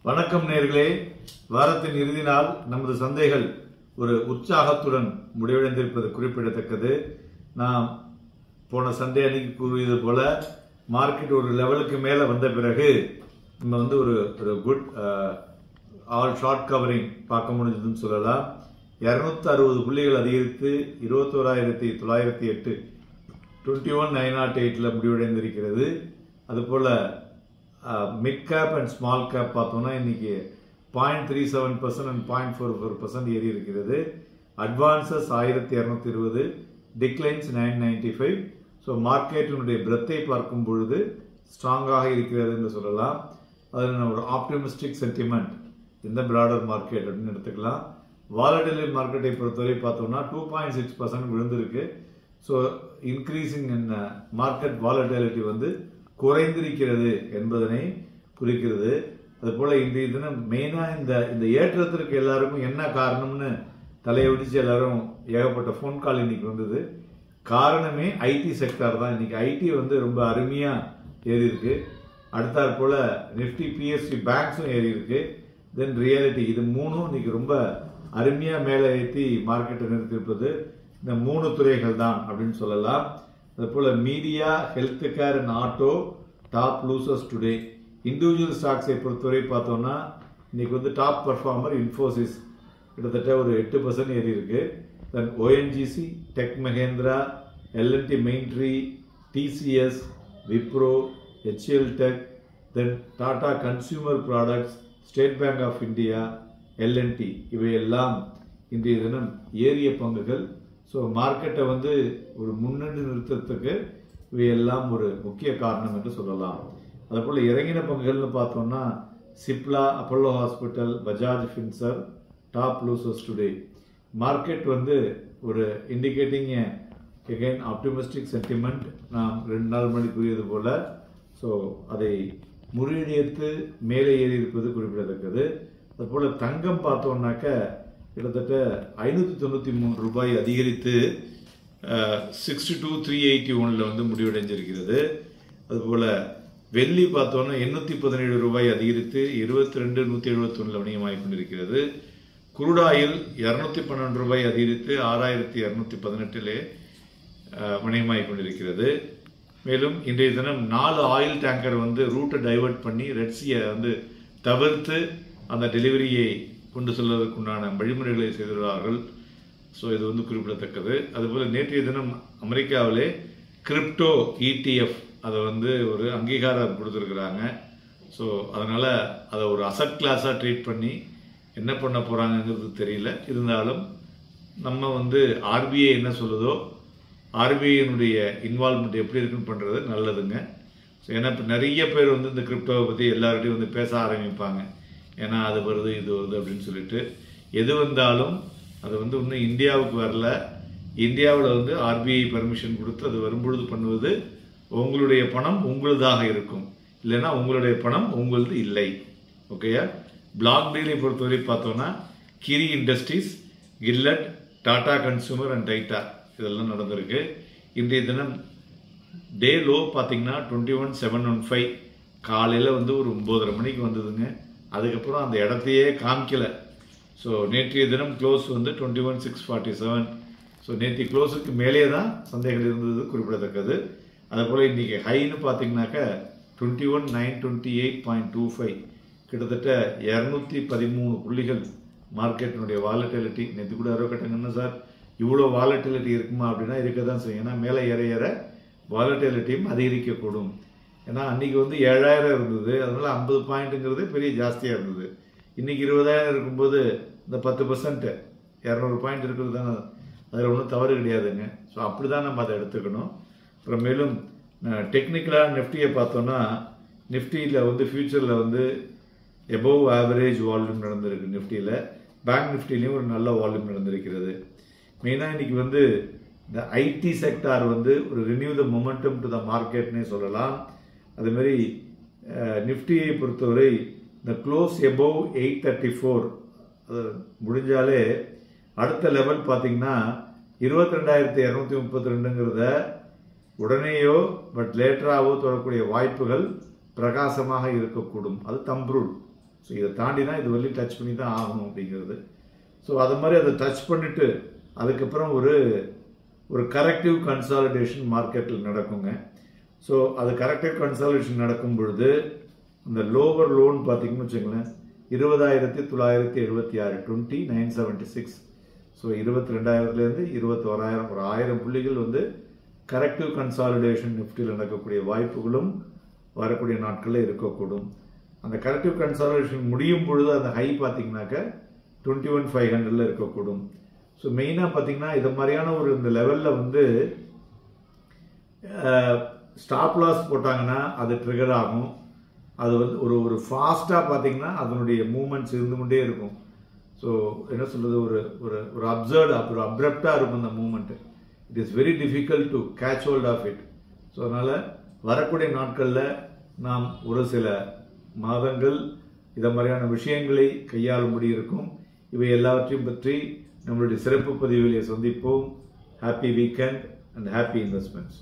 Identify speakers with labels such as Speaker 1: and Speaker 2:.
Speaker 1: வணக்கம் நேர்களே. வாரத்தின் இறுதி நாள் நமது சந்தைகள் ஒரு உற்சாகத்துடன் முடிவடைந்திருப்பது குறிப்பிடத்தக்கது. நாம் போன சண்டே அன்னைக்கு கூறியது போல மார்க்கெட் ஒரு லெவலுக்கு மேல வந்த பிறகு நம்ம ஒரு குட் ஆல் ஷார்ட் கவரிங் பார்க்க முடிஞ்சதுன்னு சொல்லலாம். 260 புள்ளிகள் அதிகரித்து 21,908 21,908 முடிவடைந்திருக்கிறது. அதுபோல mid cap and small cap பார்த்தோம்னா இன்னைக்கு 0.37% அண்ட் 0.44% ஏறி இருக்கிறது. Advances 1220, declines 995. ஸோ மார்க்கெட்டினுடைய பிரெத்தை பார்க்கும் பொழுது ஸ்ட்ராங்காக இருக்கிறது என்று சொல்லலாம். அதில் ஒரு ஆப்டிமிஸ்டிக் சென்டிமெண்ட் இந்த பிராடர் மார்க்கெட் அப்படின்னு எடுத்துக்கலாம். வாலட்டிலிட்டி மார்க்கெட்டை பொறுத்தவரை பார்த்தோம்னா 2.6% விழுந்திருக்கு. ஸோ இன்க்ரீசிங் இன் மார்க்கெட் வாலட்டிலிட்டி குறைந்திருக்கிறது என்பதனை குறிக்கிறது. அதுபோல இன்றைய தினம் மெயினா இந்த ஏற்றத்திற்கு எல்லாருக்கும் என்ன காரணம்னு தலையை விடிச்சு எல்லாரும் ஏகப்பட்ட போன் கால் இன்னைக்கு வந்தது. காரணமே ஐடி செக்டார் தான். இன்னைக்கு ஐடி ரொம்ப அருமையா ஏறி இருக்கு. அடுத்தாற் போல நிப்டி பிஎஸ்சி பேங்க்ஸும் ஏறி இருக்கு. தென் ரியாலிட்டி, இது மூணும் இன்னைக்கு ரொம்ப அருமையா மேலே ஏற்றி மார்க்கெட்டை நிறுத்தியிருப்பது இந்த 3 துறைகள் தான் அப்படின்னு சொல்லலாம். அதுபோல media, health care and auto top losers today. Individual ஸ்டாக்ஸை பொறுத்தவரை பார்த்தோம்னா இன்னைக்கு டாப் பர்ஃபார்மர் இன்ஃபோசிஸ் கிட்டத்தட்ட ஒரு 8% ஏறி இருக்கு. Then ONGC, tech Mahindra, L&T Mindtree, TCS, Wipro, HCL tech, then Tata consumer products, State Bank of India, L&T இவையெல்லாம் இன்றைய தினம் ஏறிய பங்குகள். ஸோ மார்க்கெட்டை ஒரு முன்னெடு நிறுத்தத்துக்கு இவையெல்லாம் ஒரு முக்கிய காரணம் என்று சொல்லலாம். அதுபோல் இறங்கின பங்குகள்னு பார்த்தோம்னா Cipla, Apollo hospital, Bajaj Fincher top losers today. Market ஒரு இண்டிகேட்டிங் அகைன் ஆப்டிமிஸ்டிக் சென்டிமெண்ட். நாம் 2 நாள் முன்னாடி கூறியது போல ஸோ அதை முறியடித்து மேலே ஏறி இருப்பது குறிப்பிடத்தக்கது. அதுபோல் தங்கம் பார்த்தோம்னாக்க கிட்டத்தட்ட 593 ரூபாய் அதிகரித்து 62,381 முடிவடைஞ்சிருக்கிறது. அதுபோல வெள்ளி பார்த்தோம்னா 817 ரூபாய் அதிகரித்து 22,171 வணிகமாகிக் கொண்டிருக்கிறது. குரூடாயில் 212 ரூபாய் அதிகரித்து 6,218 வணிகமாகிக் கொண்டிருக்கிறது. மேலும் இன்றைய தினம் 4 ஆயில் டேங்கர் ரூட்டை டைவர்ட் பண்ணி ரெட்சியை தவிர்த்து அந்த டெலிவரியை கொண்டு செல்வதற்குண்டான வழிமுறைகளை செய்துள்ளார்கள். ஸோ இது குறிப்பிடத்தக்கது. அதுபோல் நேற்றைய தினம் அமெரிக்காவிலே கிரிப்டோ இடிஎஃப் அதை ஒரு அங்கீகாரம் கொடுத்துருக்குறாங்க. ஸோ அதனால் அதை ஒரு அசட் கிளாஸாக ட்ரீட் பண்ணி என்ன பண்ண போகிறாங்கங்கிறது தெரியல. இருந்தாலும் நம்ம ஆர்பிஐ என்ன சொல்லுதோ ஆர்பிஐனுடைய இன்வால்மெண்ட் எப்படி இருக்குன்னு பண்ணுறது நல்லதுங்க. ஸோ ஏன்னா இப்போ நிறைய பேர் இந்த கிரிப்டோவை பற்றி எல்லார்கிட்டையும் பேச ஆரம்பிப்பாங்க. ஏன்னா அது வருது இது வருது அப்படின்னு சொல்லிட்டு எது வந்தாலும் அது இன்னும் இந்தியாவுக்கு வரல. இந்தியாவில் ஆர்பிஐ பர்மிஷன் கொடுத்து அது வரும்பொழுது பண்ணுவது உங்களுடைய பணம் உங்களுதாக இருக்கும், இல்லைன்னா உங்களுடைய பணம் உங்களது இல்லை. ஓகேயா? பிளாக் டீலை பொறுத்தவரை பார்த்தோம்னா கிரி இண்டஸ்ட்ரீஸ், கில்லட், டாடா கன்சூமர் அண்ட் டைட்டா இதெல்லாம் நடந்திருக்கு. இன்றைய தினம் டே லோ பார்த்தீங்கன்னா 21,715 காலையில் ஒரு 9:30 மணிக்கு வந்ததுங்க. அதுக்கப்புறம் அந்த இடத்தையே காமிக்கல. ஸோ நேற்றைய தினம் க்ளோஸ் 21,647. ஸோ நேற்று க்ளோஸுக்கு மேலே தான் சந்தைகள் இருந்தது குறிப்பிடத்தக்கது. அதுபோல் இன்றைக்கி ஹைன்னு பார்த்தீங்கன்னாக்க 21,928.25 கிட்டத்தட்ட 213 புள்ளிகள் மார்க்கெட்டினுடைய வாலட்டிலிட்டி. நேற்று கூட அறுவக்கட்டங்கன்னா சார் இவ்வளோ வாலட்டிலிட்டி இருக்குமா அப்படின்னா இருக்க தான் செய்யும். ஏன்னா மேலே ஏற ஏற வாலட்டிலிட்டியும் அதிகரிக்கக்கூடும். ஏன்னா அன்றைக்கி 7,000 இருந்தது, அதனால் 50 பாயிண்ட்டுங்கிறது பெரிய ஜாஸ்தியாக இருந்தது. இன்றைக்கி 20,000 இருக்கும்போது இந்த 10% 200 பாயிண்ட் இருக்கிறது தானே, அதில் ஒன்றும் தவறு கிடையாதுங்க. ஸோ அப்படி தான் நம்ம அதை எடுத்துக்கணும். அப்புறம் மேலும் டெக்னிக்கலாக நிஃப்டியை பார்த்தோன்னா நிஃப்டியில் ஃபியூச்சரில் எபோவ் ஆவரேஜ் வால்யூம் நடந்திருக்கு. நிஃப்டியில் பேங்க் நிஃப்டிலையும் ஒரு நல்ல வால்யூம் நடந்திருக்கிறது. மெயினாக இன்றைக்கி இந்த ஐடி செக்டார் ஒரு renew the momentum to the மார்க்கெட்னே சொல்லலாம். அதுமாரி நிஃப்டியை பொறுத்தவரை இந்த க்ளோஸ் எபோவ் 834 அது முடிஞ்சாலே அடுத்த லெவல் பார்த்தீங்கன்னா 22,232ங்கிறத உடனேயோ பட் லேட்டராகவோ தொடரக்கூடிய வாய்ப்புகள் பிரகாசமாக இருக்கக்கூடும். அது தம்ப் ரூல். ஸோ இதை தாண்டி தான் இது வரையும் டச் பண்ணி தான் ஆகணும் அப்படிங்கிறது. ஸோ அது மாதிரி அதை டச் பண்ணிவிட்டு அதுக்கப்புறம் ஒரு கரெக்டிவ் கன்சாலிடேஷன் மார்க்கெட்டில் நடக்குங்க. ஸோ அது கரெக்டிவ் கன்சாலிடேஷன் நடக்கும் பொழுது இந்த லோவர் லோன் பார்த்தீங்கன்னு வச்சுங்களேன் 20,976 20,976. ஸோ 22,000லேருந்து 21,000 ஒரு 1000 புள்ளிகள் வந்து கரெக்டிவ் கன்சாலிடேஷன் நிஃப்டியில் நடக்கக்கூடிய வாய்ப்புகளும் வரக்கூடிய நாட்களில் இருக்கக்கூடும். அந்த கரெக்டிவ் கன்சாலிடேஷன் முடியும் பொழுது அந்த ஹை பார்த்தீங்கன்னாக்க 21,500ல் இருக்கக்கூடும். ஸோ மெயினாக பார்த்தீங்கன்னா இது மாதிரியான இந்த லெவலில் வந்து ஸ்டாப் லாஸ் போட்டாங்கன்னா அது ட்ரிகர் ஆகும். அது வந்து ஒரு ஃபாஸ்ட்டாக பார்த்தீங்கன்னா அதனுடைய மூமெண்ட்ஸ் இருந்து கொண்டே இருக்கும். ஸோ என்ன சொல்கிறது, ஒரு அப்ரப்டாக இருக்கும் அந்த moment. It is very difficult to catch hold of it. So அதனால் வரக்கூடிய நாட்களில் நாம் ஒரு சில மாதங்கள் இதை மாதிரியான விஷயங்களை கையாளும்படி இருக்கும். இவை எல்லாவற்றையும் பற்றி நம்மளுடைய சிறப்பு பதிவுகளை சந்திப்போம். Happy weekend and happy investments.